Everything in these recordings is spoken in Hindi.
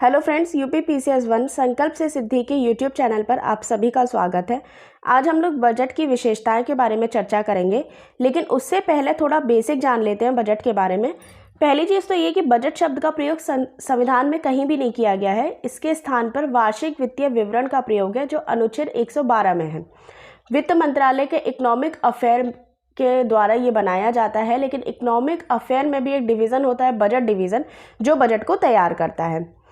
हेलो फ्रेंड्स, यूपी पीसीएस 1 संकल्प से सिद्धि के यूट्यूब चैनल पर आप सभी का स्वागत है। आज हम लोग बजट की विशेषताएं के बारे में चर्चा करेंगे, लेकिन उससे पहले थोड़ा बेसिक जान लेते हैं बजट के बारे में। पहली चीज़ तो ये कि बजट शब्द का प्रयोग संविधान में कहीं भी नहीं किया गया है। इसके स्थान पर वार्षिक वित्तीय विवरण का प्रयोग है, जो अनुच्छेद 112 में है। वित्त मंत्रालय के इकोनॉमिक अफेयर के द्वारा ये बनाया जाता है, लेकिन इकोनॉमिक अफेयर में भी एक डिवीज़न होता है, बजट डिवीज़न, जो बजट को तैयार करता है।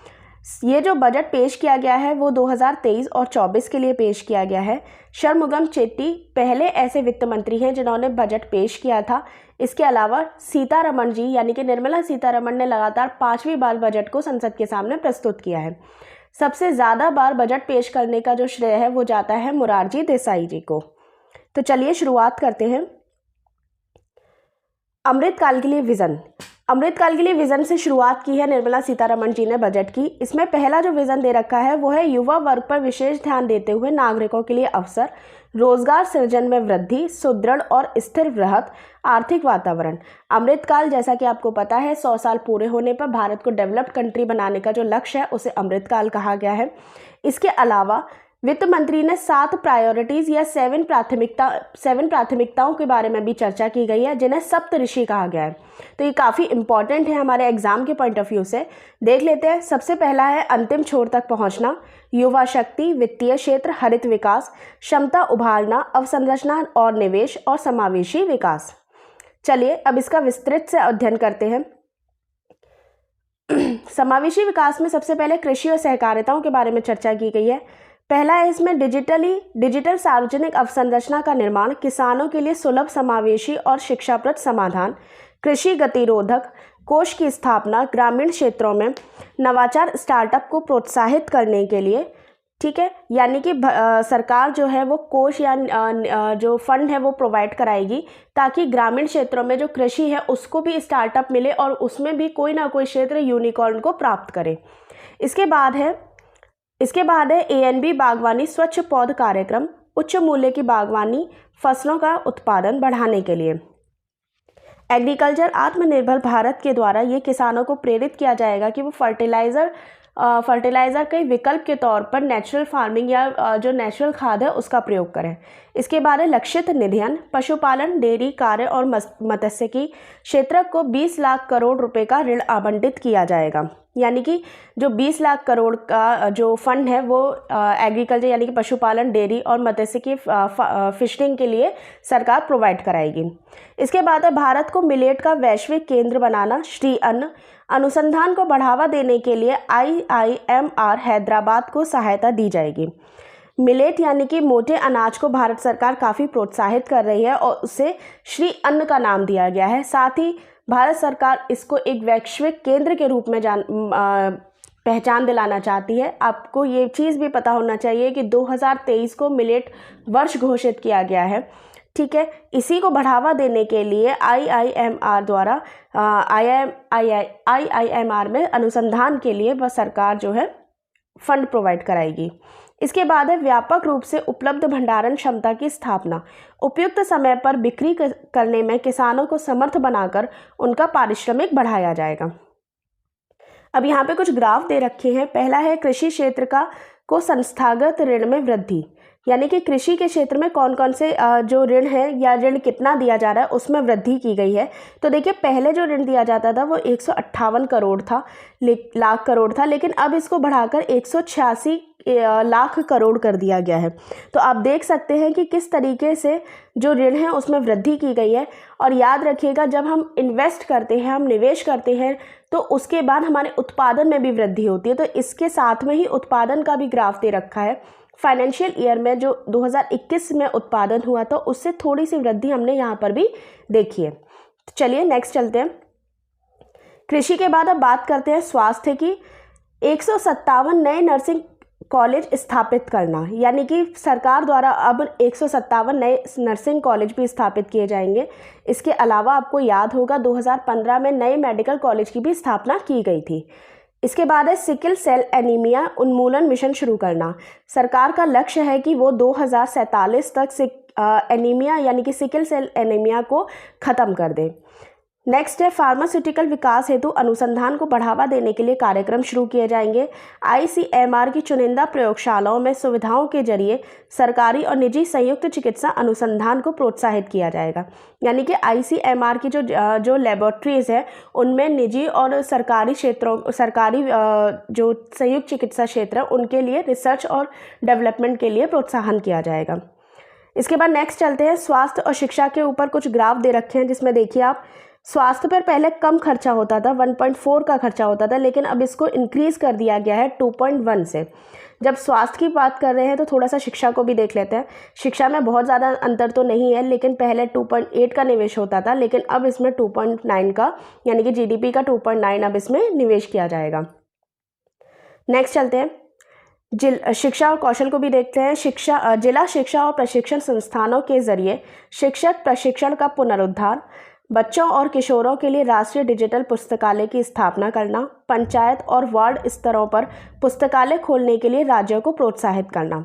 ये जो बजट पेश किया गया है वो 2023 और 24 के लिए पेश किया गया है। शर्मुगम चेट्टी पहले ऐसे वित्त मंत्री हैं जिन्होंने बजट पेश किया था। इसके अलावा सीतारमण जी यानी कि निर्मला सीतारमण ने लगातार 5वीं बार बजट को संसद के सामने प्रस्तुत किया है। सबसे ज़्यादा बार बजट पेश करने का जो श्रेय है वो जाता है मोरारजी देसाई जी को। तो चलिए शुरुआत करते हैं। अमृतकाल के लिए विज़न। अमृतकाल के लिए विज़न से शुरुआत की है निर्मला सीतारमण जी ने बजट की। इसमें पहला जो विज़न दे रखा है वो है युवा वर्ग पर विशेष ध्यान देते हुए नागरिकों के लिए अवसर, रोजगार सृजन में वृद्धि, सुदृढ़ और स्थिर वृहत आर्थिक वातावरण। अमृतकाल, जैसा कि आपको पता है, 100 साल पूरे होने पर भारत को डेवलप्ड कंट्री बनाने का जो लक्ष्य है उसे अमृतकाल कहा गया है। इसके अलावा वित्त मंत्री ने 7 प्रायोरिटीज़ या 7 प्राथमिकताओं के बारे में भी चर्चा की गई है, जिन्हें सप्तऋषि कहा गया है। तो ये काफ़ी इंपॉर्टेंट है हमारे एग्जाम के पॉइंट ऑफ व्यू से। देख लेते हैं। सबसे पहला है अंतिम छोर तक पहुंचना, युवा शक्ति, वित्तीय क्षेत्र, हरित विकास, क्षमता उभारना, अवसंरचना और निवेश, और समावेशी विकास। चलिए अब इसका विस्तृत से अध्ययन करते हैं। समावेशी विकास में सबसे पहले कृषि और सहकारिताओं के बारे में चर्चा की गई है। पहला है इसमें डिजिटल सार्वजनिक अवसंरचना का निर्माण, किसानों के लिए सुलभ, समावेशी और शिक्षाप्रद समाधान, कृषि गतिरोधक कोष की स्थापना, ग्रामीण क्षेत्रों में नवाचार स्टार्टअप को प्रोत्साहित करने के लिए। ठीक है, यानी कि सरकार जो है वो कोष या जो फंड है वो प्रोवाइड कराएगी, ताकि ग्रामीण क्षेत्रों में जो कृषि है उसको भी स्टार्टअप मिले और उसमें भी कोई ना कोई क्षेत्र यूनिकॉर्न को प्राप्त करे। इसके बाद है ANB बागवानी स्वच्छ पौध कार्यक्रम, उच्च मूल्य की बागवानी फसलों का उत्पादन बढ़ाने के लिए। एग्रीकल्चर आत्मनिर्भर भारत के द्वारा ये किसानों को प्रेरित किया जाएगा कि वो फर्टिलाइज़र के विकल्प के तौर पर नेचुरल फार्मिंग या जो नेचुरल खाद है उसका प्रयोग करें। इसके बाद है लक्षित निधियन, पशुपालन, डेयरी कार्य और मत्स्यिकी क्षेत्र को 20 लाख करोड़ रुपए का ऋण आवंटित किया जाएगा। यानी कि जो 20 लाख करोड़ का जो फंड है वो एग्रीकल्चर यानी कि पशुपालन, डेयरी और मत्स्यिकी फिशरिंग के लिए सरकार प्रोवाइड कराएगी। इसके बाद है भारत को मिलेट का वैश्विक केंद्र बनाना, श्री अन्न अनुसंधान को बढ़ावा देने के लिए IIMR हैदराबाद को सहायता दी जाएगी। मिलेट यानी कि मोटे अनाज को भारत सरकार काफ़ी प्रोत्साहित कर रही है और उसे श्री अन्न का नाम दिया गया है। साथ ही भारत सरकार इसको एक वैश्विक केंद्र के रूप में पहचान दिलाना चाहती है। आपको ये चीज़ भी पता होना चाहिए कि 2023 को मिलेट वर्ष घोषित किया गया है। ठीक है, इसी को बढ़ावा देने के लिए IIMR द्वारा IIMR में अनुसंधान के लिए वह सरकार जो है फंड प्रोवाइड कराएगी। इसके बाद है व्यापक रूप से उपलब्ध भंडारण क्षमता की स्थापना, उपयुक्त समय पर बिक्री करने में किसानों को समर्थ बनाकर उनका पारिश्रमिक बढ़ाया जाएगा। अब यहाँ पे कुछ ग्राफ दे रखे हैं। पहला है कृषि क्षेत्र को संस्थागत ऋण में वृद्धि, यानी कि कृषि के क्षेत्र में कौन कौन से जो ऋण है या ऋण कितना दिया जा रहा है उसमें वृद्धि की गई है। तो देखिए, पहले जो ऋण दिया जाता था वो 158 करोड़ था, लाख करोड़ था, लेकिन अब इसको बढ़ाकर 186 लाख करोड़ कर दिया गया है। तो आप देख सकते हैं कि किस तरीके से जो ऋण है उसमें वृद्धि की गई है। और याद रखिएगा, जब हम इन्वेस्ट करते हैं, हम निवेश करते हैं, तो उसके बाद हमारे उत्पादन में भी वृद्धि होती है। तो इसके साथ में ही उत्पादन का भी ग्राफ दे रखा है। फाइनेंशियल ईयर में जो 2021 में उत्पादन हुआ था उससे थोड़ी सी वृद्धि हमने यहाँ पर भी देखी है। तो चलिए नेक्स्ट चलते हैं। कृषि के बाद अब बात करते हैं स्वास्थ्य की। 157 नए नर्सिंग कॉलेज स्थापित करना, यानी कि सरकार द्वारा अब 157 नए नर्सिंग कॉलेज भी स्थापित किए जाएंगे। इसके अलावा आपको याद होगा 2015 में नए मेडिकल कॉलेज की भी स्थापना की गई थी। इसके बाद है सिकल सेल एनीमिया उन्मूलन मिशन शुरू करना। सरकार का लक्ष्य है कि वो 2047 तक एनीमिया यानी कि सिकल सेल एनीमिया को ख़त्म कर दे। नेक्स्ट है फार्मास्यूटिकल विकास हेतु अनुसंधान को बढ़ावा देने के लिए कार्यक्रम शुरू किए जाएंगे। आईसीएमआर की चुनिंदा प्रयोगशालाओं में सुविधाओं के जरिए सरकारी और निजी संयुक्त चिकित्सा अनुसंधान को प्रोत्साहित किया जाएगा। यानी कि आईसीएमआर की जो लेबोरेटरीज है उनमें निजी और सरकारी जो संयुक्त चिकित्सा क्षेत्र है उनके लिए रिसर्च और डेवलपमेंट के लिए प्रोत्साहन किया जाएगा। इसके बाद नेक्स्ट चलते हैं स्वास्थ्य और शिक्षा के ऊपर कुछ ग्राफ दे रखे हैं, जिसमें देखिए आप स्वास्थ्य पर पहले कम खर्चा होता था, 1.4 का खर्चा होता था, लेकिन अब इसको इंक्रीज कर दिया गया है 2.1 से। जब स्वास्थ्य की बात कर रहे हैं तो थोड़ा सा शिक्षा को भी देख लेते हैं। शिक्षा में बहुत ज़्यादा अंतर तो नहीं है, लेकिन पहले 2.8 का निवेश होता था, लेकिन अब इसमें 2.9 का यानी कि जीडीपी का 2.9 अब इसमें निवेश किया जाएगा। नेक्स्ट चलते हैं शिक्षा और कौशल को भी देखते हैं। जिला शिक्षा और प्रशिक्षण संस्थानों के जरिए शिक्षक प्रशिक्षण का पुनरुद्धार, बच्चों और किशोरों के लिए राष्ट्रीय डिजिटल पुस्तकालय की स्थापना करना, पंचायत और वार्ड स्तरों पर पुस्तकालय खोलने के लिए राज्यों को प्रोत्साहित करना।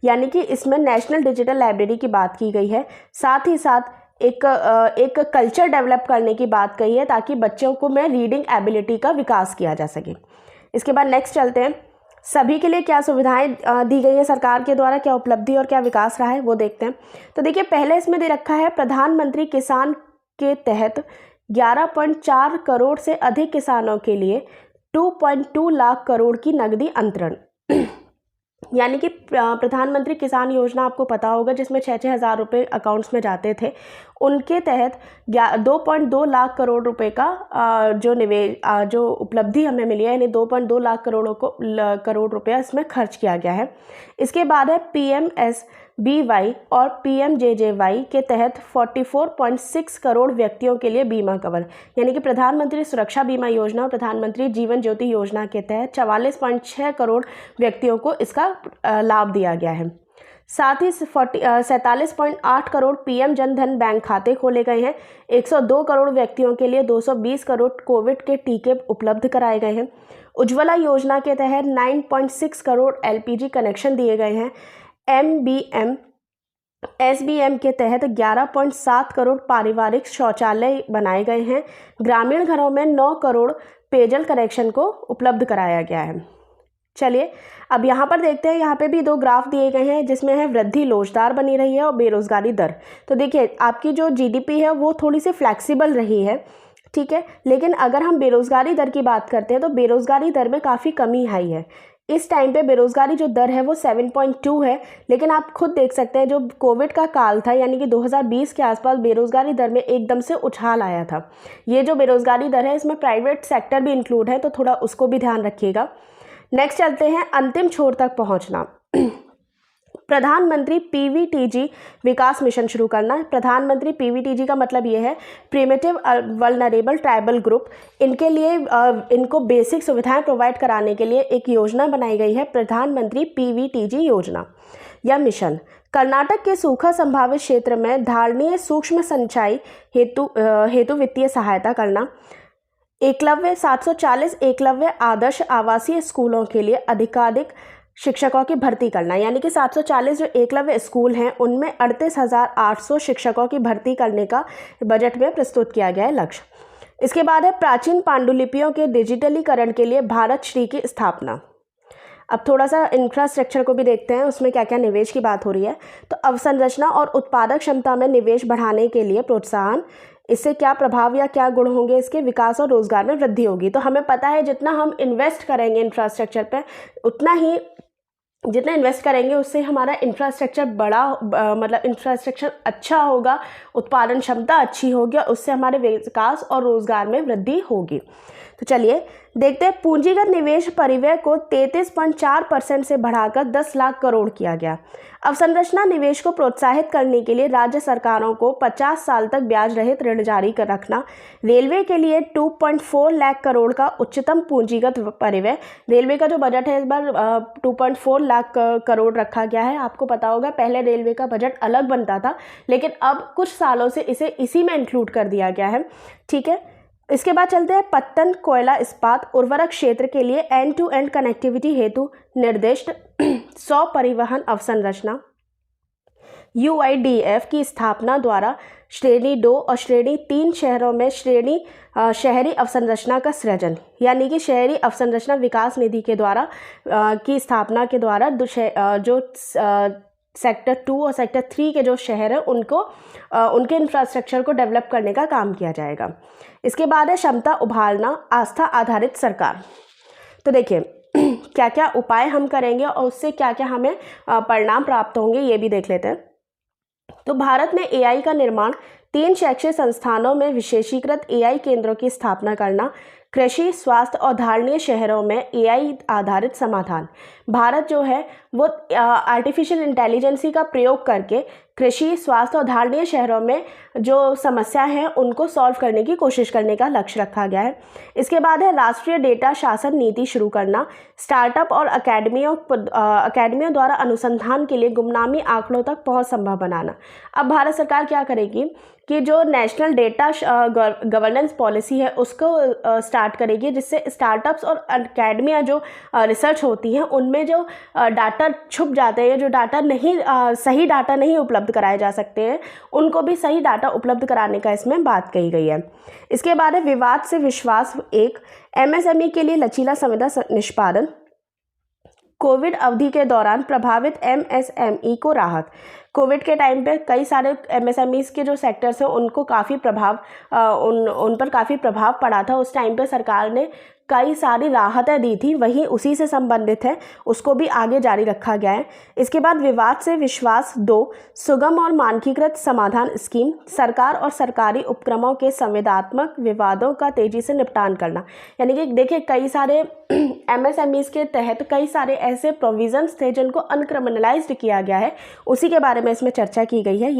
यानी कि इसमें नेशनल डिजिटल लाइब्रेरी की बात की गई है, साथ ही साथ एक कल्चर डेवलप करने की बात कही है ताकि बच्चों को में रीडिंग एबिलिटी का विकास किया जा सके। इसके बाद नेक्स्ट चलते हैं सभी के लिए क्या सुविधाएं दी गई है सरकार के द्वारा, क्या उपलब्धि और क्या विकास रहा है वो देखते हैं। तो देखिए पहले इसमें दे रखा है प्रधानमंत्री किसान के तहत 11.4 करोड़ से अधिक किसानों के लिए 2.2 लाख करोड़ की नकदी अंतरण। यानी कि प्रधानमंत्री किसान योजना आपको पता होगा जिसमें 6-6 हज़ार रुपये अकाउंट्स में जाते थे, उनके तहत 2.2 लाख करोड़ रुपए का जो उपलब्धि हमें मिली है, यानी 2.2 लाख करोड़ रुपया इसमें खर्च किया गया है। इसके बाद है PMSBY और PMJJY के तहत 44.6 करोड़ व्यक्तियों के लिए बीमा कवर, यानी कि प्रधानमंत्री सुरक्षा बीमा योजना और प्रधानमंत्री जीवन ज्योति योजना के तहत 44.6 करोड़ व्यक्तियों को इसका लाभ दिया गया है। साथ ही 47.8 करोड़ PM जन धन बैंक खाते खोले गए हैं। 102 करोड़ व्यक्तियों के लिए 220 करोड़ कोविड के टीके उपलब्ध कराए गए हैं। उज्ज्वला योजना के तहत 9.6 करोड़ LPG कनेक्शन दिए गए हैं। SBM के तहत 11.7 करोड़ पारिवारिक शौचालय बनाए गए हैं। ग्रामीण घरों में 9 करोड़ पेयजल कनेक्शन को उपलब्ध कराया गया है। चलिए अब यहाँ पर देखते हैं, यहाँ पे भी 2 ग्राफ दिए गए हैं जिसमें है वृद्धि लोचदार बनी रही है और बेरोजगारी दर। तो देखिए आपकी जो GDP है वो थोड़ी सी फ्लैक्सिबल रही है, ठीक है, लेकिन अगर हम बेरोजगारी दर की बात करते हैं तो बेरोजगारी दर में काफ़ी कमी आई है। इस टाइम पे बेरोजगारी जो दर है वो 7.2 है, लेकिन आप खुद देख सकते हैं जो कोविड का काल था यानी कि 2020 के आसपास बेरोजगारी दर में एकदम से उछाल आया था। ये जो बेरोजगारी दर है इसमें प्राइवेट सेक्टर भी इंक्लूड है, तो थोड़ा उसको भी ध्यान रखिएगा। नेक्स्ट चलते हैं अंतिम छोर तक पहुंचना। प्रधानमंत्री PVTG विकास मिशन शुरू करना। प्रधानमंत्री PVTG का मतलब ये है प्रिमिटिव वल्नरेबल ट्राइबल ग्रुप, इनके लिए इनको बेसिक सुविधाएं प्रोवाइड कराने के लिए एक योजना बनाई गई है, प्रधानमंत्री PVTG योजना। यह मिशन कर्नाटक के सूखा संभावित क्षेत्र में धारणीय सूक्ष्म सिंचाई हेतु वित्तीय सहायता करना, 740 एकलव्य आदर्श आवासीय स्कूलों के लिए अधिकाधिक शिक्षकों की भर्ती करना, यानी कि 740 जो एकलव्य स्कूल हैं उनमें 38,800 शिक्षकों की भर्ती करने का बजट में प्रस्तुत किया गया है लक्ष्य। इसके बाद है प्राचीन पांडुलिपियों के डिजिटलीकरण के लिए भारत श्री की स्थापना। अब थोड़ा सा इंफ्रास्ट्रक्चर को भी देखते हैं, उसमें क्या क्या निवेश की बात हो रही है। तो अवसंरचना और उत्पादक क्षमता में निवेश बढ़ाने के लिए प्रोत्साहन, इससे क्या प्रभाव या क्या गुण होंगे, इसके विकास और रोजगार में वृद्धि होगी। तो हमें पता है जितना हम इन्वेस्ट करेंगे इंफ्रास्ट्रक्चर पे, उतना ही जितना इन्वेस्ट करेंगे उससे हमारा इंफ्रास्ट्रक्चर मतलब इंफ्रास्ट्रक्चर अच्छा होगा, उत्पादन क्षमता अच्छी होगी और उससे हमारे विकास और रोजगार में वृद्धि होगी। तो चलिए देखते हैं पूंजीगत निवेश परिव्यय को 33.4% से बढ़ाकर 10 लाख करोड़ किया गया। अवसंरचना निवेश को प्रोत्साहित करने के लिए राज्य सरकारों को 50 साल तक ब्याज रहित ऋण जारी कर रखना। रेलवे के लिए 2.4 लाख करोड़ का उच्चतम पूंजीगत परिव्यय। रेलवे का जो बजट है इस बार 2.4 लाख करोड़ रखा गया है। आपको पता होगा पहले रेलवे का बजट अलग बनता था, लेकिन अब कुछ सालों से इसे इसी में इंक्लूड कर दिया गया है, ठीक है। इसके बाद चलते हैं पत्तन कोयला इस्पात उर्वरक क्षेत्र के लिए एंड टू एंड कनेक्टिविटी हेतु निर्दिष्ट 100 परिवहन अवसंरचना। UIDF की स्थापना द्वारा श्रेणी 2 और श्रेणी 3 शहरों में शहरी अवसंरचना का सृजन, यानी कि शहरी अवसंरचना विकास निधि के द्वारा की स्थापना के द्वारा जो सेक्टर 2 और सेक्टर 3 के जो शहर हैं उनको उनके इंफ्रास्ट्रक्चर को डेवलप करने का काम किया जाएगा। इसके बाद है क्षमता उभारना, आस्था आधारित सरकार। तो देखिए क्या क्या उपाय हम करेंगे और उससे क्या क्या हमें परिणाम प्राप्त होंगे ये भी देख लेते हैं। तो भारत में AI का निर्माण, 3 शैक्षिक संस्थानों में विशेषीकृत AI केंद्रों की स्थापना करना, कृषि, स्वास्थ्य और धारणीय शहरों में AI आधारित समाधान। भारत जो है वो आर्टिफिशियल इंटेलिजेंसी का प्रयोग करके कृषि, स्वास्थ्य और धारणीय शहरों में जो समस्या है उनको सॉल्व करने की कोशिश करने का लक्ष्य रखा गया है। इसके बाद है राष्ट्रीय डेटा शासन नीति शुरू करना, स्टार्टअप और अकेडमियों द्वारा अनुसंधान के लिए गुमनामी आंकड़ों तक पहुंच संभव बनाना। अब भारत सरकार क्या करेगी कि जो नेशनल डेटा गवर्नेंस पॉलिसी है उसको स्टार्ट करेगी, जिससे स्टार्टअप्स और अकेडमियाँ जो रिसर्च होती हैं उनमें जो डाटा छुप जाते हैं, जो डाटा नहीं सही डाटा नहीं उपलब्ध कराए जा सकते हैं, उनको भी सही डाटा उपलब्ध कराने का इसमें बात कही गई है। इसके बाद है विवाद से विश्वास 1, MSME के लिए लचीला संविदा निष्पादन, कोविड अवधि के दौरान प्रभावित MSME को राहत। कोविड के टाइम पे कई सारे MSMEs के जो सेक्टर्स हैं उनको काफ़ी उन पर काफ़ी प्रभाव पड़ा था। उस टाइम पे सरकार ने कई सारी राहतें दी थी, वहीं उसी से संबंधित है, उसको भी आगे जारी रखा गया है। इसके बाद विवाद से विश्वास 2, सुगम और मानकीकृत समाधान स्कीम, सरकार और सरकारी उपक्रमों के संविदात्मक विवादों का तेजी से निपटान करना। यानी कि देखिए कई सारे MSMEs के तहत कई सारे ऐसे प्रोविजंस थे जिनको अनक्रिमिनलाइज्ड किया गया है, उसी के बारे में इसमें चर्चा की गई है।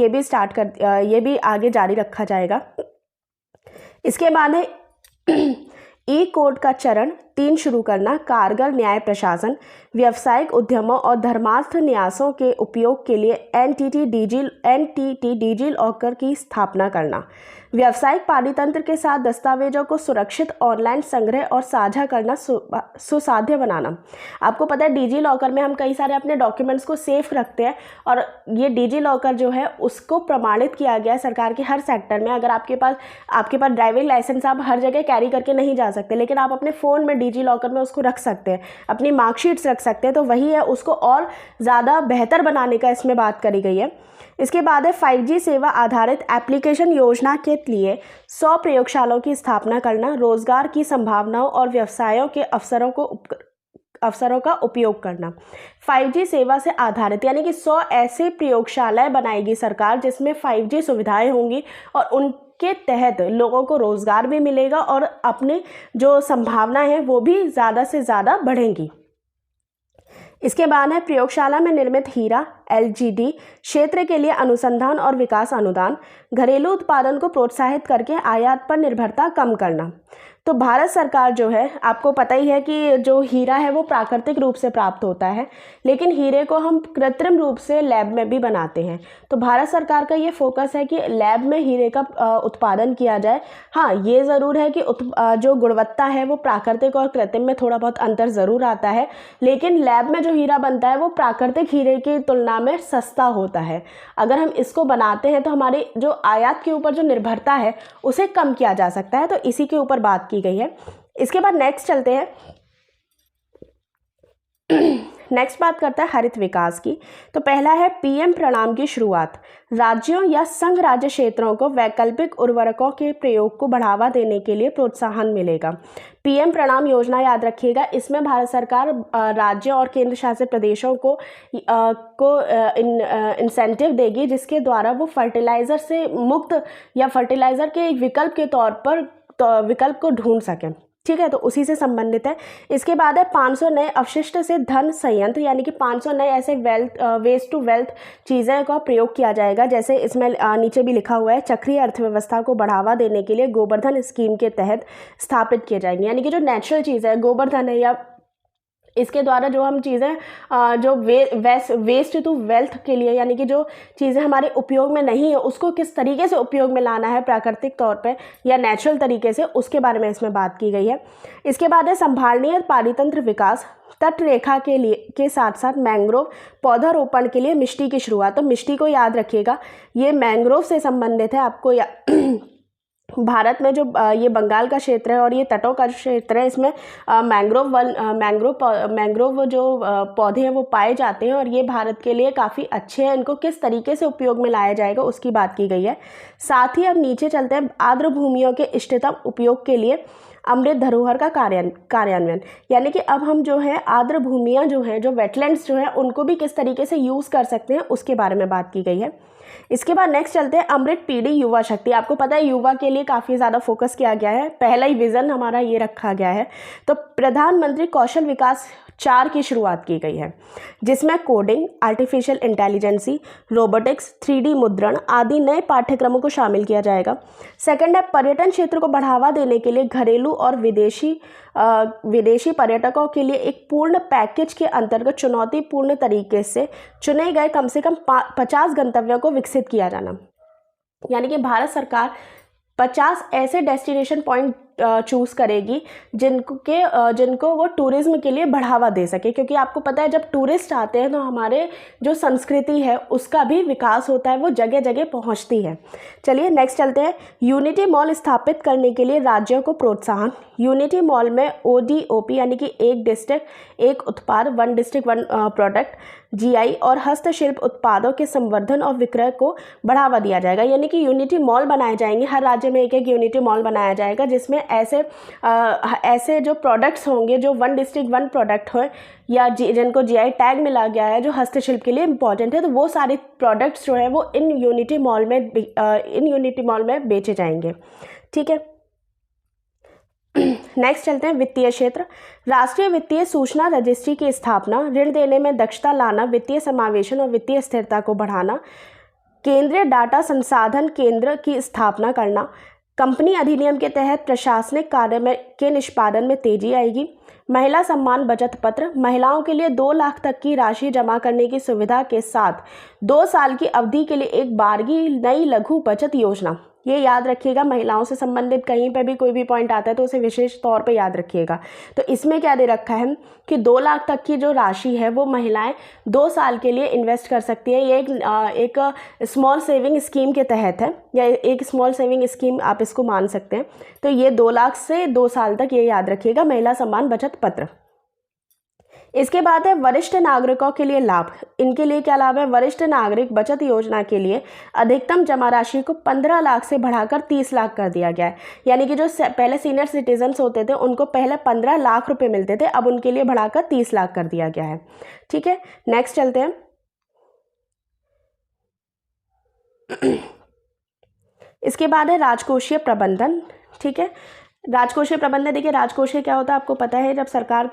ये भी आगे जारी रखा जाएगा। इसके बाद है E-कोड का चरण 3 शुरू करना, कारगर न्याय प्रशासन, व्यावसायिक उद्यमों और धर्मार्थ न्यासों के उपयोग के लिए NTT डिजी लॉकर की स्थापना करना, व्यावसायिक पारितंत्र के साथ दस्तावेजों को सुरक्षित ऑनलाइन संग्रह और साझा करना सुसाध्य बनाना। आपको पता है डिजी लॉकर में हम कई सारे अपने डॉक्यूमेंट्स को सेफ रखते हैं, और ये डिजी लॉकर जो है उसको प्रमाणित किया गया है सरकार के हर सेक्टर में। अगर आपके पास ड्राइविंग लाइसेंस आप हर जगह कैरी करके नहीं जा सकते, लेकिन आप अपने फ़ोन में डिजी लॉकर में उसको रख सकते हैं, अपनी मार्कशीट्स रख सकते हैं, तो वही है, उसको और ज़्यादा बेहतर बनाने का इसमें बात करी गई है। इसके बाद है 5G सेवा आधारित एप्लीकेशन योजना के लिए 100 प्रयोगशालाओं की स्थापना करना, रोजगार की संभावनाओं और व्यवसायों के अवसरों का उपयोग करना। 5G सेवा से आधारित यानी कि 100 ऐसे प्रयोगशालाएं बनाएगी सरकार जिसमें 5G सुविधाएं होंगी, और उनके तहत लोगों को रोजगार भी मिलेगा और अपनी जो संभावना है वो भी ज़्यादा से ज़्यादा बढ़ेंगी। इसके बाद है प्रयोगशाला में निर्मित हीरा LGD क्षेत्र के लिए अनुसंधान और विकास अनुदान, घरेलू उत्पादन को प्रोत्साहित करके आयात पर निर्भरता कम करना। तो भारत सरकार जो है, आपको पता ही है कि जो हीरा है वो प्राकृतिक रूप से प्राप्त होता है, लेकिन हीरे को हम कृत्रिम रूप से लैब में भी बनाते हैं। तो भारत सरकार का ये फोकस है कि लैब में हीरे का उत्पादन किया जाए। हाँ, ये ज़रूर है कि जो गुणवत्ता है वो प्राकृतिक और कृत्रिम में थोड़ा बहुत अंतर ज़रूर आता है, लेकिन लैब में जो हीरा बनता है वो प्राकृतिक हीरे की तुलना में सस्ता होता है। अगर हम इसको बनाते हैं तो हमारी जो आयात के ऊपर जो निर्भरता है उसे कम किया जा सकता है। तो इसी के ऊपर बात की गई है। इसके बाद नेक्स्ट चलते हैं, नेक्स्ट बात करता है हरित विकास की। तो पहला है PM प्रणाम की शुरुआत, राज्यों या संघ राज्य क्षेत्रों को वैकल्पिक उर्वरकों के प्रयोग को बढ़ावा देने के लिए प्रोत्साहन मिलेगा। PM प्रणाम योजना याद रखिएगा, इसमें भारत सरकार राज्यों और केंद्र शासित प्रदेशों को इंसेंटिव देगी, जिसके द्वारा वो फर्टिलाइज़र से मुक्त या फर्टिलाइज़र के एक विकल्प के तौर पर विकल्प को ढूंढ सकें। ठीक है, तो उसी से संबंधित है। इसके बाद है 500 नए अवशिष्ट से धन संयंत्र, यानी कि 500 नए ऐसे वेस्ट टू वेल्थ चीज़ें का प्रयोग किया जाएगा। जैसे इसमें नीचे भी लिखा हुआ है, चक्रीय अर्थव्यवस्था को बढ़ावा देने के लिए गोबर्धन स्कीम के तहत स्थापित किए जाएंगे। यानी कि जो नेचुरल चीज़ है, गोबर्धन है या इसके द्वारा जो हम चीज़ें जो वेस्ट टू वेल्थ के लिए, यानी कि जो चीज़ें हमारे उपयोग में नहीं है उसको किस तरीके से उपयोग में लाना है प्राकृतिक तौर पे या नेचुरल तरीके से, उसके बारे में इसमें बात की गई है। इसके बाद है संभालनीय पारितंत्र विकास, तट रेखा के साथ साथ मैंग्रोव पौधारोपण के लिए मिष्टी की शुरुआत। तो मिष्टी को याद रखिएगा, ये मैंग्रोव से संबंधित है। आपको भारत में जो ये बंगाल का क्षेत्र है और ये तटों का क्षेत्र है, इसमें मैंग्रोव जो पौधे हैं वो पाए जाते हैं और ये भारत के लिए काफ़ी अच्छे हैं। इनको किस तरीके से उपयोग में लाया जाएगा उसकी बात की गई है। साथ ही अब नीचे चलते हैं, आर्द्र भूमियों के इष्टतम उपयोग के लिए अमृत धरोहर का कार्यान्वयन, यानी कि अब हम जो है आर्द्र भूमियाँ जो हैं, जो वेटलैंड्स जो है, उनको भी किस तरीके से यूज़ कर सकते हैं उसके बारे में बात की गई है। इसके बाद नेक्स्ट चलते हैं, अमृत पीढ़ी युवा शक्ति। आपको पता है युवा के लिए काफ़ी ज़्यादा फोकस किया गया है, पहला ही विज़न हमारा ये रखा गया है। तो प्रधानमंत्री कौशल विकास 4 की शुरुआत की गई है, जिसमें coding, artificial intelligence, robotics, 3D मुद्रण आदि नए पाठ्यक्रमों को शामिल किया जाएगा। सेकंड है, पर्यटन क्षेत्र को बढ़ावा देने के लिए घरेलू और विदेशी पर्यटकों के लिए एक पूर्ण पैकेज के अंतर्गत चुनौतीपूर्ण तरीके से चुने गए कम से कम 50 गंतव्यों को विकसित किया जाना, यानी कि भारत सरकार 50 ऐसे डेस्टिनेशन पॉइंट चूज़ करेगी जिनको वो टूरिज़्म के लिए बढ़ावा दे सके, क्योंकि आपको पता है जब टूरिस्ट आते हैं तो हमारे जो संस्कृति है उसका भी विकास होता है, वो जगह जगह पहुंचती है। चलिए नेक्स्ट चलते हैं, यूनिटी मॉल स्थापित करने के लिए राज्यों को प्रोत्साहन। यूनिटी मॉल में ODOP यानी कि एक डिस्ट्रिक्ट एक उत्पाद, one district one product, GI और हस्तशिल्प उत्पादों के संवर्धन और विक्रय को बढ़ावा दिया जाएगा, यानी कि यूनिटी मॉल बनाए जाएंगे। हर राज्य में एक एक यूनिटी मॉल बनाया जाएगा, जिसमें ऐसे जो प्रोडक्ट्स होंगे जो वन डिस्ट्रिक्ट वन प्रोडक्ट हो या जिनको GI टैग मिला गया है, जो हस्तशिल्प के लिए इंपॉर्टेंट है, तो वो सारे प्रोडक्ट्स जो है वो इन यूनिटी मॉल में बेचे जाएंगे। ठीक है, नेक्स्ट चलते हैं, वित्तीय क्षेत्र। राष्ट्रीय वित्तीय सूचना रजिस्ट्री की स्थापना, ऋण देने में दक्षता लाना, वित्तीय समावेशन और वित्तीय स्थिरता को बढ़ाना, केंद्रीय डाटा संसाधन केंद्र की स्थापना करना, कंपनी अधिनियम के तहत प्रशासनिक कार्य के निष्पादन में तेजी आएगी, महिला सम्मान बचत पत्र, महिलाओं के लिए 2 लाख तक की राशि जमा करने की सुविधा के साथ 2 साल की अवधि के लिए एक बारगी नई लघु बचत योजना। ये याद रखिएगा, महिलाओं से संबंधित कहीं पे भी कोई भी पॉइंट आता है तो उसे विशेष तौर पे याद रखिएगा। तो इसमें क्या दे रखा है कि 2 लाख तक की जो राशि है वो महिलाएं 2 साल के लिए इन्वेस्ट कर सकती है। ये एक स्मॉल सेविंग स्कीम के तहत है, या एक स्मॉल सेविंग स्कीम आप इसको मान सकते हैं। तो ये 2 लाख से 2 साल तक, ये याद रखिएगा, महिला सम्मान बचत पत्र। इसके बाद है वरिष्ठ नागरिकों के लिए लाभ। इनके लिए क्या लाभ है? वरिष्ठ नागरिक बचत योजना के लिए अधिकतम जमा राशि को 15 लाख से बढ़ाकर 30 लाख कर दिया गया है, यानी कि जो पहले सीनियर सिटीजन्स होते थे उनको पहले 15 लाख रुपए मिलते थे, अब उनके लिए बढ़ाकर 30 लाख कर दिया गया है। ठीक है, नेक्स्ट चलते हैं। इसके बाद है राजकोषीय प्रबंधन। ठीक है, राजकोषीय प्रबंधन, देखिए राजकोषीय क्या होता है आपको पता है, जब सरकार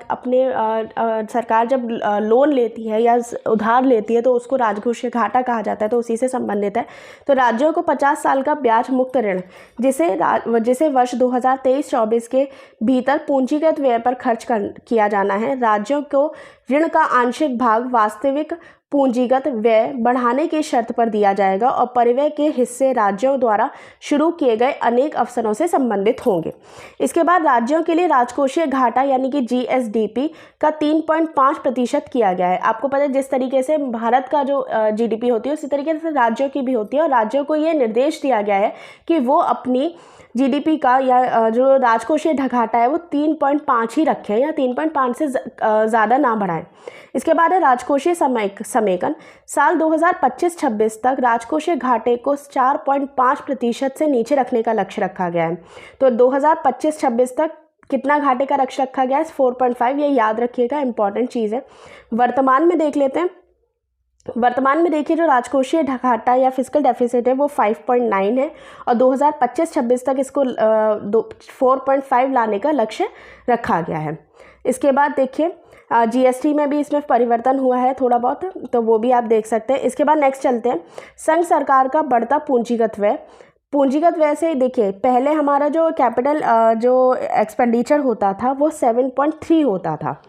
जब लोन लेती है या उधार लेती है तो उसको राजकोषीय घाटा कहा जाता है, तो उसी से संबंधित है। तो राज्यों को 50 साल का ब्याज मुक्त ऋण जिसे वर्ष 2023-24 के भीतर पूंजीगत व्यय पर खर्च किया जाना है। राज्यों को ऋण का आंशिक भाग वास्तविक पूंजीगत व्यय बढ़ाने की शर्त पर दिया जाएगा और परिव्यय के हिस्से राज्यों द्वारा शुरू किए गए अनेक अवसरों से संबंधित होंगे। इसके बाद राज्यों के लिए राजकोषीय घाटा यानी कि GSDP का 3.5% किया गया है। आपको पता है जिस तरीके से भारत का जो GDP होती है उसी तरीके से राज्यों की भी होती है, और राज्यों को ये निर्देश दिया गया है कि वो अपनी GDP का या जो राजकोषीय घाटा है वो 3.5 ही रखें या 3.5 से ज़्यादा ना बढ़ाएं। इसके बाद है राजकोषीय समेकन। साल 2025-26 तक राजकोषीय घाटे को 4.5% से नीचे रखने का लक्ष्य रखा गया है। तो 2025-26 तक कितना घाटे का लक्ष्य रखा गया है? 4.5, ये याद रखिएगा, इंपॉर्टेंट चीज़ है। वर्तमान में देख लेते हैं। वर्तमान में देखिए जो राजकोषीय घाटा या फिस्कल डेफिसिट है वो 5.9 है और 2025-26 तक इसको 4.5 लाने का लक्ष्य रखा गया है। इसके बाद देखिए GST में भी इसमें परिवर्तन हुआ है थोड़ा बहुत, तो वो भी आप देख सकते हैं। इसके बाद नेक्स्ट चलते हैं, संघ सरकार का बढ़ता पूंजीगत व्यय। पूंजीगत व्यय से देखिए पहले हमारा जो कैपिटल जो एक्सपेंडिचर होता था वो 7.3 होता था,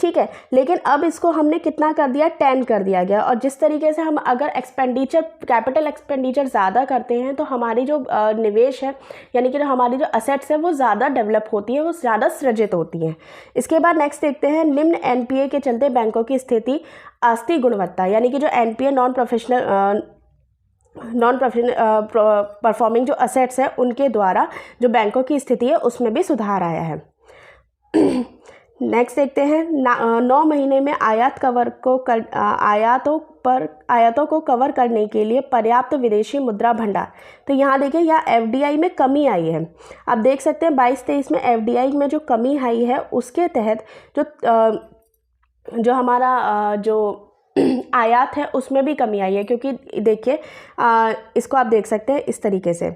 ठीक है। लेकिन अब इसको हमने कितना कर दिया, 10 कर दिया गया। और जिस तरीके से हम अगर एक्सपेंडिचर, कैपिटल एक्सपेंडिचर ज़्यादा करते हैं तो हमारी जो निवेश है, यानी कि हमारी जो असेट्स है वो ज़्यादा डेवलप होती है, वो ज़्यादा सृजित होती हैं। इसके बाद नेक्स्ट देखते हैं, निम्न एनपीए के चलते बैंकों की स्थिति आस्ती गुणवत्ता, यानी कि जो एनपीए नॉन परफॉर्मिंग जो असेट्स है उनके द्वारा जो बैंकों की स्थिति है उसमें भी सुधार आया है। नेक्स्ट देखते हैं, 9 महीने में आयातों को कवर करने के लिए पर्याप्त विदेशी मुद्रा भंडार। तो यहाँ देखिए, यहाँ एफडीआई में कमी आई है। आप देख सकते हैं 22-23 में एफडीआई में जो कमी आई है उसके तहत जो हमारा जो आयात है उसमें भी कमी आई है, क्योंकि देखिए इसको आप देख सकते हैं इस तरीके से,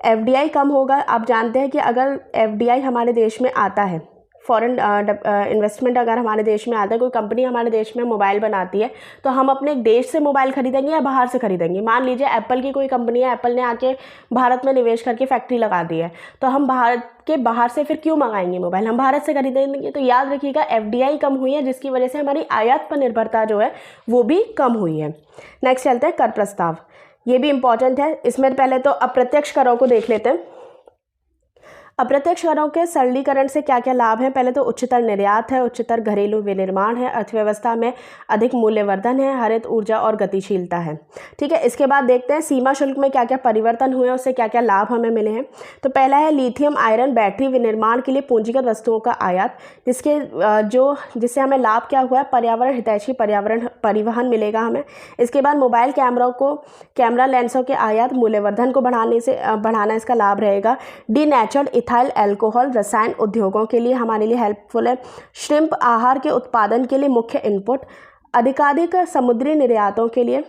एफडीआई कम होगा। आप जानते हैं कि अगर एफडीआई हमारे देश में आता है, फॉरेन इन्वेस्टमेंट अगर हमारे देश में आता है, कोई कंपनी हमारे देश में मोबाइल बनाती है, तो हम अपने देश से मोबाइल खरीदेंगे या बाहर से खरीदेंगे। मान लीजिए एप्पल की कोई कंपनी है, एप्पल ने आके भारत में निवेश करके फैक्ट्री लगा दी है, तो हम भारत के बाहर से फिर क्यों मंगाएंगे मोबाइल, हम भारत से खरीदेंगे। तो याद रखिएगा एफडीआई कम हुई है, जिसकी वजह से हमारी आयात पर निर्भरता जो है वो भी कम हुई है। नेक्स्ट चलते हैं कर प्रस्ताव, ये भी इंपॉर्टेंट है। इसमें पहले तो अप्रत्यक्ष करों को देख लेते हैं। अप्रत्यक्ष करों के सरलीकरण से क्या क्या लाभ हैं? पहले तो उच्चतर निर्यात है, उच्चतर घरेलू विनिर्माण है, अर्थव्यवस्था में अधिक मूल्यवर्धन है, हरित ऊर्जा और गतिशीलता है। ठीक है, इसके बाद देखते हैं सीमा शुल्क में क्या क्या परिवर्तन हुए, उससे क्या क्या लाभ हमें मिले हैं। तो पहला है लिथियम आयरन बैटरी विनिर्माण के लिए पूंजीगत वस्तुओं का आयात, जिससे हमें लाभ क्या हुआ है, पर्यावरण हितैषी परिवहन मिलेगा हमें। इसके बाद मोबाइल कैमरा लेंसों के आयात मूल्यवर्धन को बढ़ाना इसका लाभ रहेगा। डीनेचर्ड इथाइल अल्कोहल रसायन उद्योगों के लिए हमारे लिए हेल्पफुल है। श्रिम्प आहार के उत्पादन के लिए मुख्य इनपुट, अधिकाधिक समुद्री निर्यातों के लिए।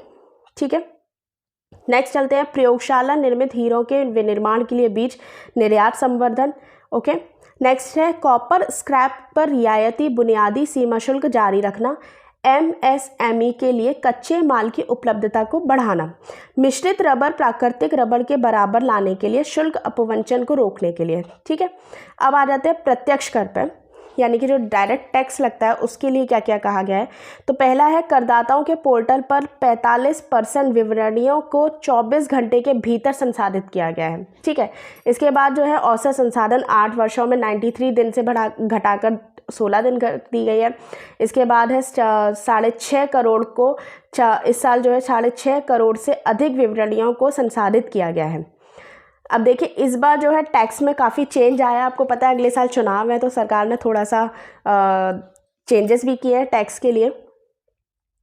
ठीक है, नेक्स्ट चलते हैं प्रयोगशाला निर्मित हीरों के विनिर्माण के लिए बीज निर्यात संवर्धन। ओके, नेक्स्ट है कॉपर स्क्रैप पर रियायती बुनियादी सीमा शुल्क जारी रखना। एमएसएमई के लिए कच्चे माल की उपलब्धता को बढ़ाना। मिश्रित रबर प्राकृतिक रबर के बराबर लाने के लिए शुल्क अपवंचन को रोकने के लिए। ठीक है, अब आ जाते हैं प्रत्यक्ष कर पर, यानी कि जो डायरेक्ट टैक्स लगता है उसके लिए क्या क्या कहा गया है। तो पहला है करदाताओं के पोर्टल पर 45% विवरणियों को 24 घंटे के भीतर संसाधित किया गया है। ठीक है, इसके बाद जो है औसत संसाधन 8 वर्षों में 93 दिन से घटाकर 16 दिन कर दी गई है। इसके बाद है 6.5 करोड़ को इस साल जो है 6.5 करोड़ से अधिक विवरणियों को संसाधित किया गया है। अब देखिए इस बार जो है टैक्स में काफ़ी चेंज आया। आपको पता है अगले साल चुनाव है, तो सरकार ने थोड़ा सा चेंजेस भी किए हैं टैक्स के लिए।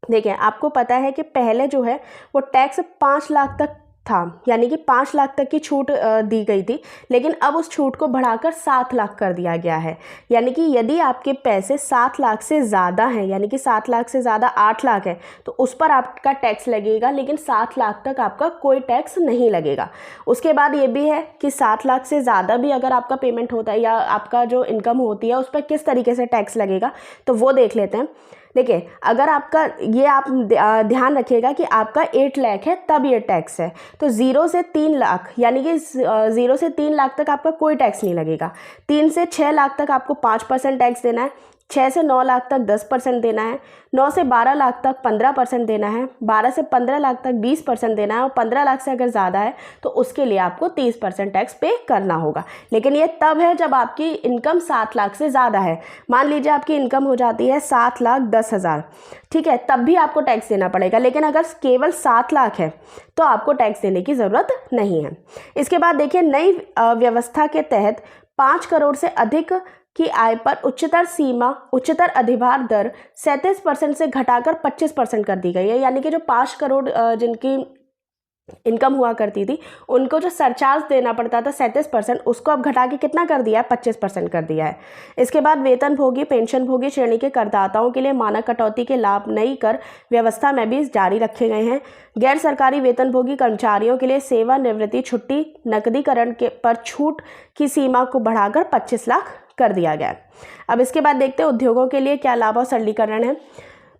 देखिए आपको पता है कि पहले जो है वो टैक्स 5 लाख तक था, यानी कि 5 लाख तक की छूट दी गई थी, लेकिन अब उस छूट को बढ़ाकर 7 लाख कर दिया गया है। यानी कि यदि आपके पैसे 7 लाख से ज़्यादा हैं, यानी कि 7 लाख से ज़्यादा 8 लाख है, तो उस पर आपका टैक्स लगेगा, लेकिन 7 लाख तक आपका कोई टैक्स नहीं लगेगा। उसके बाद ये भी है कि 7 लाख से ज़्यादा भी अगर आपका पेमेंट होता है या आपका जो इनकम होती है उस पर किस तरीके से टैक्स लगेगा, तो वो देख लेते हैं। देखिए अगर आपका ये आप ध्यान रखिएगा कि आपका 8 लाख है तब ये टैक्स है, तो 0 से 3 लाख, यानी कि 0 से 3 लाख तक आपका कोई टैक्स नहीं लगेगा। 3 से 6 लाख तक आपको 5% टैक्स देना है, 6 से 9 लाख तक 10% देना है, 9 से 12 लाख तक 15% देना है, 12 से 15 लाख तक 20% देना है, और 15 लाख से अगर ज़्यादा है तो उसके लिए आपको 30% टैक्स पे करना होगा। लेकिन ये तब है जब आपकी इनकम 7 लाख से ज़्यादा है। मान लीजिए आपकी इनकम हो जाती है 7,10,000, ठीक है, तब भी आपको टैक्स देना पड़ेगा। लेकिन अगर केवल 7 लाख है तो आपको टैक्स देने की ज़रूरत नहीं है। इसके बाद देखिए नई व्यवस्था के तहत 5 करोड़ से अधिक की आय पर उच्चतर अधिभार दर 37% से घटाकर 25% कर दी गई है। यानी कि जो 5 करोड़ जिनकी इनकम हुआ करती थी उनको जो सरचार्ज देना पड़ता था 37%, उसको अब घटा के कितना कर दिया है, 25% कर दिया है। इसके बाद वेतन भोगी पेंशन भोगी श्रेणी के करदाताओं के लिए मानक कटौती के लाभ नई कर व्यवस्था में भी जारी रखे गए हैं। गैर सरकारी वेतन भोगी कर्मचारियों के लिए सेवानिवृत्ति छुट्टी नकदीकरण पर छूट की सीमा को बढ़ाकर 25 लाख कर दिया गया। अब इसके बाद देखते हैं उद्योगों के लिए क्या लाभ और सरलीकरण है।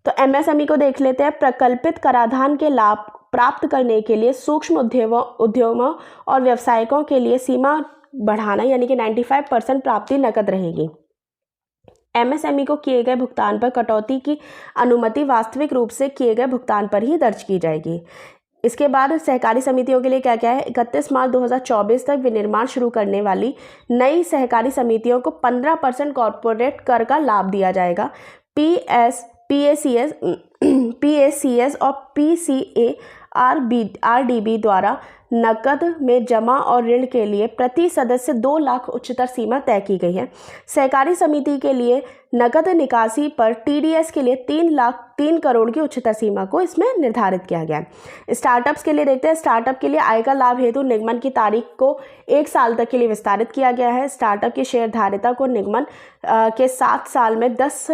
तो एमएसएमई को देख लेते हैं। प्रकल्पित कराधान के लाभ प्राप्त करने के लिए सूक्ष्म उद्योगों और व्यवसायिकों के लिए सीमा बढ़ाना, यानी कि 95% प्राप्ति नकद रहेगी। एमएसएमई को किए गए भुगतान पर कटौती की अनुमति वास्तविक रूप से किए गए भुगतान पर ही दर्ज की जाएगी। इसके बाद सहकारी समितियों के लिए क्या क्या है, 31 मार्च 2024 तक विनिर्माण शुरू करने वाली नई सहकारी समितियों को 15% कॉर्पोरेट कर का लाभ दिया जाएगा। पीएसीएस और आरडीबी द्वारा नकद में जमा और ऋण के लिए प्रति सदस्य 2 लाख उच्चतर सीमा तय की गई है। सहकारी समिति के लिए नकद निकासी पर टीडीएस के लिए 3 करोड़ की उच्चतर सीमा को इसमें निर्धारित किया गया है। स्टार्टअप्स के लिए देखते हैं। स्टार्टअप के लिए आय का लाभ हेतु निगमन की तारीख को 1 साल तक के लिए विस्तारित किया गया है। स्टार्टअप की शेयरधारिता को निगमन के 7 साल में 10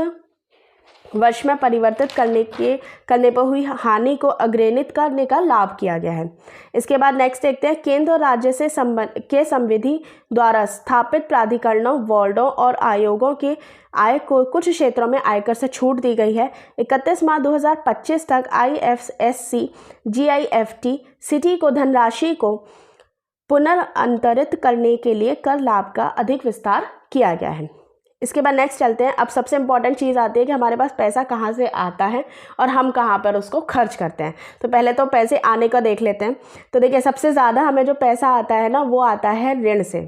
वर्ष में परिवर्तित करने पर हुई हानि को अग्रेनित करने का लाभ किया गया है। इसके बाद नेक्स्ट देखते हैं। केंद्र और राज्य से संविधि द्वारा स्थापित प्राधिकरणों, बोर्डों और आयोगों के आय को कुछ क्षेत्रों में आयकर से छूट दी गई है। 31 मार्च 2025 तक आईएफएससी, जीआईएफटी, सिटी को धनराशि को पुनर्अंतरित करने के लिए कर लाभ का अधिक विस्तार किया गया है। इसके बाद नेक्स्ट चलते हैं। अब सबसे इम्पॉर्टेंट चीज़ आती है कि हमारे पास पैसा कहाँ से आता है और हम कहाँ पर उसको खर्च करते हैं। तो पहले तो पैसे आने का देख लेते हैं। तो देखिए, सबसे ज़्यादा हमें जो पैसा आता है ना, वो आता है ऋण से।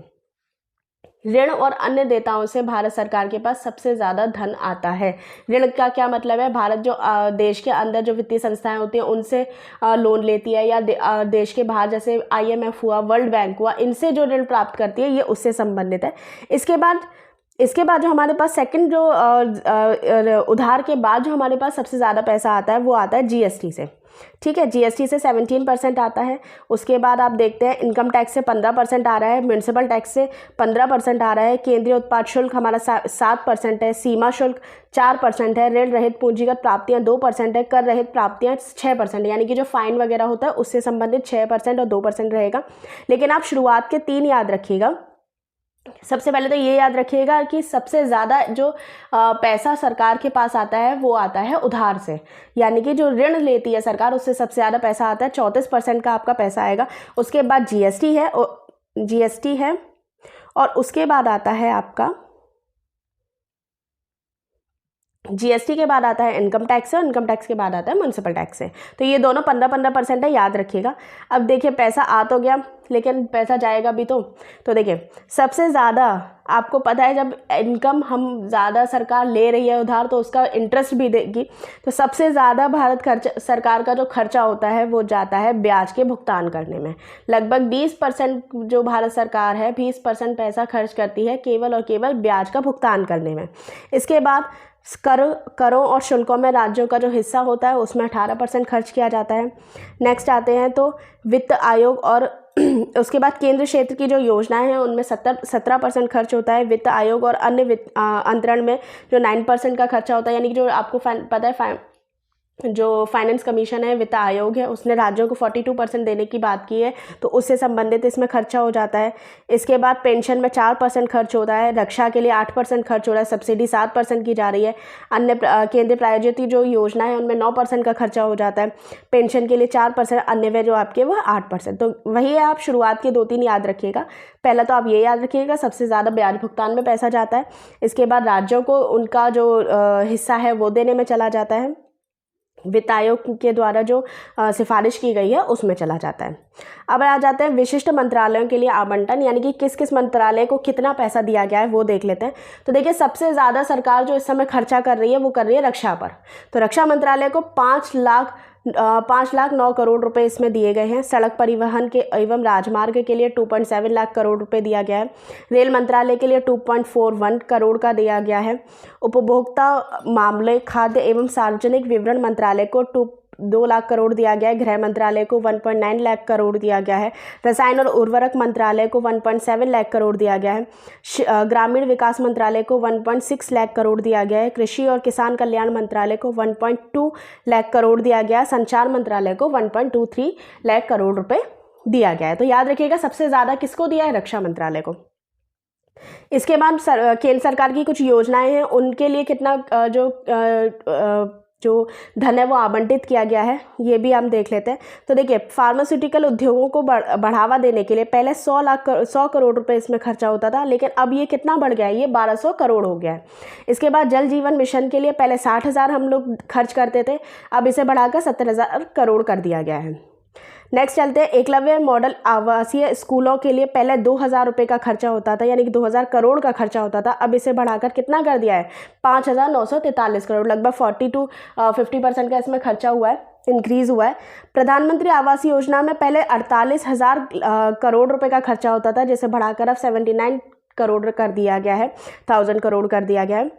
ऋण और अन्य देताओं से भारत सरकार के पास सबसे ज़्यादा धन आता है। ऋण का क्या मतलब है, भारत जो देश के अंदर जो वित्तीय संस्थाएं होती हैं उनसे लोन लेती है, या देश के बाहर जैसे IMF हुआ, वर्ल्ड बैंक हुआ, इनसे जो ऋण प्राप्त करती है ये उससे संबंधित है। इसके बाद जो हमारे पास सेकंड जो उधार के बाद जो हमारे पास सबसे ज़्यादा पैसा आता है वो आता है GST से। ठीक है, GST से 17% आता है। उसके बाद आप देखते हैं इनकम टैक्स से 15% आ रहा है, म्यूनसिपल टैक्स से 15% आ रहा है, केंद्रीय उत्पाद शुल्क हमारा 7% है, सीमा शुल्क 4% है, ऋण रहित पूंजीगत प्राप्तियां 2% है, कर रहित प्राप्तियां 6%, यानी कि जो फाइन वगैरह होता है उससे संबंधित 6% और 2% रहेगा। लेकिन आप शुरुआत के 3 याद रखिएगा। सबसे पहले तो ये याद रखिएगा कि सबसे ज़्यादा जो पैसा सरकार के पास आता है वो आता है उधार से, यानी कि जो ऋण लेती है सरकार उससे सबसे ज़्यादा पैसा आता है। 34% का आपका पैसा आएगा। उसके बाद GST है और उसके बाद आता है आपका GST के बाद आता है इनकम टैक्स है, और इनकम टैक्स के बाद आता है म्यूनसिपल टैक्स है। तो ये दोनों 15% है, याद रखिएगा। अब देखिए, पैसा आ तो गया लेकिन पैसा जाएगा भी तो देखिए, सबसे ज़्यादा आपको पता है जब इनकम हम ज़्यादा सरकार ले रही है उधार तो उसका इंटरेस्ट भी देगी। तो सबसे ज़्यादा सरकार का जो खर्चा होता है वो जाता है ब्याज के भुगतान करने में। लगभग 20% जो भारत सरकार है 20% पैसा खर्च करती है केवल और केवल ब्याज का भुगतान करने में। इसके बाद करों और शुल्कों में राज्यों का जो हिस्सा होता है उसमें 18% खर्च किया जाता है। नेक्स्ट आते हैं तो वित्त आयोग और उसके बाद केंद्र क्षेत्र की जो योजनाएं हैं उनमें 17% खर्च होता है। वित्त आयोग और अन्य वित्त अंतरण में जो 9% का खर्चा होता है, यानी कि जो आपको पता है जो फाइनेंस कमीशन है, वित्त आयोग है, उसने राज्यों को 42% देने की बात की है, तो उससे संबंधित इसमें खर्चा हो जाता है। इसके बाद पेंशन में 4% खर्च होता है, रक्षा के लिए 8% खर्च हो रहा है, सब्सिडी 7% की जा रही है। अन्य केंद्र प्रायोजित जो योजना है उनमें 9% का खर्चा हो जाता है, पेंशन के लिए 4%, अन्य वे जो आपके वह 8%। तो वही है, आप शुरुआत के 2-3 याद रखिएगा। पहला तो आप ये याद रखिएगा सबसे ज़्यादा ब्याज भुगतान में पैसा जाता है। इसके बाद राज्यों को उनका जो हिस्सा है वो देने में चला जाता है, वित्त आयोग के द्वारा जो सिफारिश की गई है उसमें चला जाता है। अब आ जाते हैं विशिष्ट मंत्रालयों के लिए आवंटन, यानी कि किस किस मंत्रालय को कितना पैसा दिया गया है वो देख लेते हैं। तो देखिए, सबसे ज़्यादा सरकार जो इस समय खर्चा कर रही है वो कर रही है रक्षा पर। तो रक्षा मंत्रालय को 5,09 करोड़ रुपए इसमें दिए गए हैं। सड़क परिवहन के एवं राजमार्ग के लिए 2.7 लाख करोड़ रुपए दिया गया है। रेल मंत्रालय के लिए 2.41 करोड़ का दिया गया है। उपभोक्ता मामले, खाद्य एवं सार्वजनिक वितरण मंत्रालय को 2 लाख करोड़ दिया गया है। गृह मंत्रालय को 1.9 लाख करोड़ दिया गया है। रसायन और उर्वरक मंत्रालय को 1.7 लाख करोड़ दिया गया है। ग्रामीण विकास मंत्रालय को 1.6 लाख करोड़ दिया गया है। कृषि और किसान कल्याण मंत्रालय को 1.2 लाख करोड़ दिया गया है। संचार मंत्रालय को 1.23 लाख करोड़ रुपए दिया गया है। तो याद रखिएगा, सबसे ज़्यादा किसको दिया है? रक्षा मंत्रालय को। इसके बाद केंद्र सरकार की कुछ योजनाएं हैं, उनके लिए कितना जो जो धन है वो आवंटित किया गया है, ये भी हम देख लेते हैं। तो देखिए, फार्मास्यूटिकल उद्योगों को बढ़ावा देने के लिए पहले 100 करोड़ रुपए इसमें खर्चा होता था, लेकिन अब ये कितना बढ़ गया है, ये 1200 करोड़ हो गया है। इसके बाद जल जीवन मिशन के लिए पहले 60,000 हम लोग खर्च करते थे, अब इसे बढ़ाकर 70,000 करोड़ कर दिया गया है। नेक्स्ट चलते हैं, एकलव्य मॉडल आवासीय स्कूलों के लिए पहले 2,000 रुपये का खर्चा होता था, यानी कि 2,000 करोड़ का खर्चा होता था, अब इसे बढ़ाकर कितना कर दिया है, 5,943 करोड़, लगभग 40-50% का इसमें खर्चा हुआ है, इंक्रीज़ हुआ है। प्रधानमंत्री आवास योजना में पहले 48,000 करोड़ रुपए का खर्चा होता था, जिसे बढ़ाकर अब 79 करोड़ कर दिया गया है, 1000 करोड़ कर दिया गया है।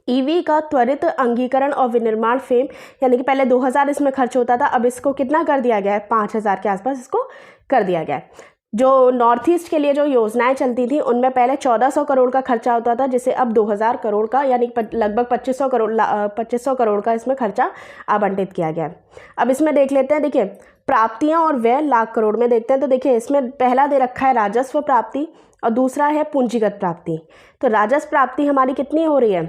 ईवी का त्वरित अंगीकरण और विनिर्माण फेम, यानी कि पहले 2,000 इसमें खर्च होता था, अब इसको कितना कर दिया गया है, 5,000 के आसपास इसको कर दिया गया है। जो नॉर्थ ईस्ट के लिए जो योजनाएं चलती थी उनमें पहले 1,400 करोड़ का खर्चा होता था, जिसे अब 2,000 करोड़ का, यानी लगभग 2,500 करोड़ का इसमें खर्चा आवंटित किया गया है। अब इसमें देख लेते हैं, देखिए प्राप्तियां और व्यय लाख करोड़ में देखते हैं। तो देखिए, इसमें पहला दे रखा है राजस्व प्राप्ति और दूसरा है पूंजीगत प्राप्ति। तो राजस्व प्राप्ति हमारी कितनी हो रही है,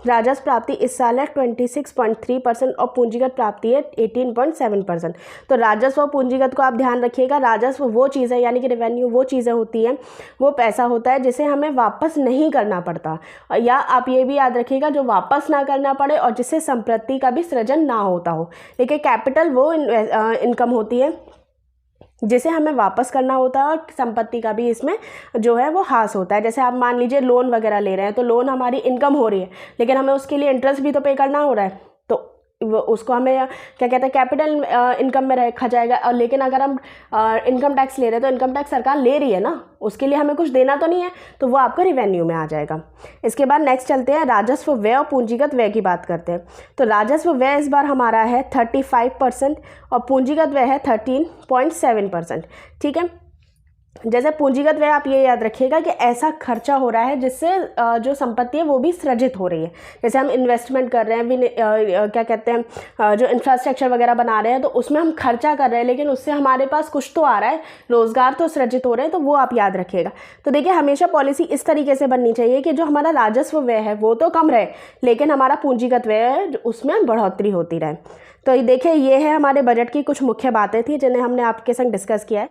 राजस्व प्राप्ति इस साल है 26.3% और पूंजीगत प्राप्ति है 18.7%। तो राजस्व और पूंजीगत को आप ध्यान रखिएगा। राजस्व वो चीज़ है, यानी कि रेवेन्यू वो चीज़ें होती हैं, वो पैसा होता है जिसे हमें वापस नहीं करना पड़ता, या आप ये भी याद रखिएगा जो वापस ना करना पड़े और जिससे संपत्ति का भी सृजन ना होता हो। देखिए, कैपिटल वो इनकम होती है जिसे हमें वापस करना होता है और संपत्ति का भी इसमें जो है वो हास होता है। जैसे आप मान लीजिए लोन वगैरह ले रहे हैं, तो लोन हमारी इनकम हो रही है, लेकिन हमें उसके लिए इंटरेस्ट भी तो पे करना हो रहा है, तो उसको हमें क्या कहते हैं, कैपिटल इनकम में रखा जाएगा। और लेकिन अगर हम इनकम टैक्स ले रहे हैं तो इनकम टैक्स सरकार ले रही है ना, उसके लिए हमें कुछ देना तो नहीं है, तो वो आपका रिवेन्यू में आ जाएगा। इसके बाद नेक्स्ट चलते हैं, राजस्व व्यय और पूंजीगत व्यय की बात करते हैं। तो राजस्व व्यय इस बार हमारा है 35% और पूंजीगत व्यय है 13.7%। ठीक है, जैसे पूंजीगत व्यय आप ये याद रखिएगा कि ऐसा खर्चा हो रहा है जिससे जो संपत्ति है वो भी सृजित हो रही है। जैसे हम इन्वेस्टमेंट कर रहे हैं, क्या कहते हैं, जो इंफ्रास्ट्रक्चर वगैरह बना रहे हैं, तो उसमें हम खर्चा कर रहे हैं, लेकिन उससे हमारे पास कुछ तो आ रहा है, रोजगार तो सृजित हो रहे हैं, तो वो आप याद रखिएगा। तो देखिए, हमेशा पॉलिसी इस तरीके से बननी चाहिए कि जो हमारा राजस्व व्यय है वो तो कम रहे, लेकिन हमारा पूंजीगत व्यय है उसमें बढ़ोतरी होती रहे। तो देखिए, ये है हमारे बजट की कुछ मुख्य बातें थी जिन्हें हमने आपके संग डिस्कस किया है।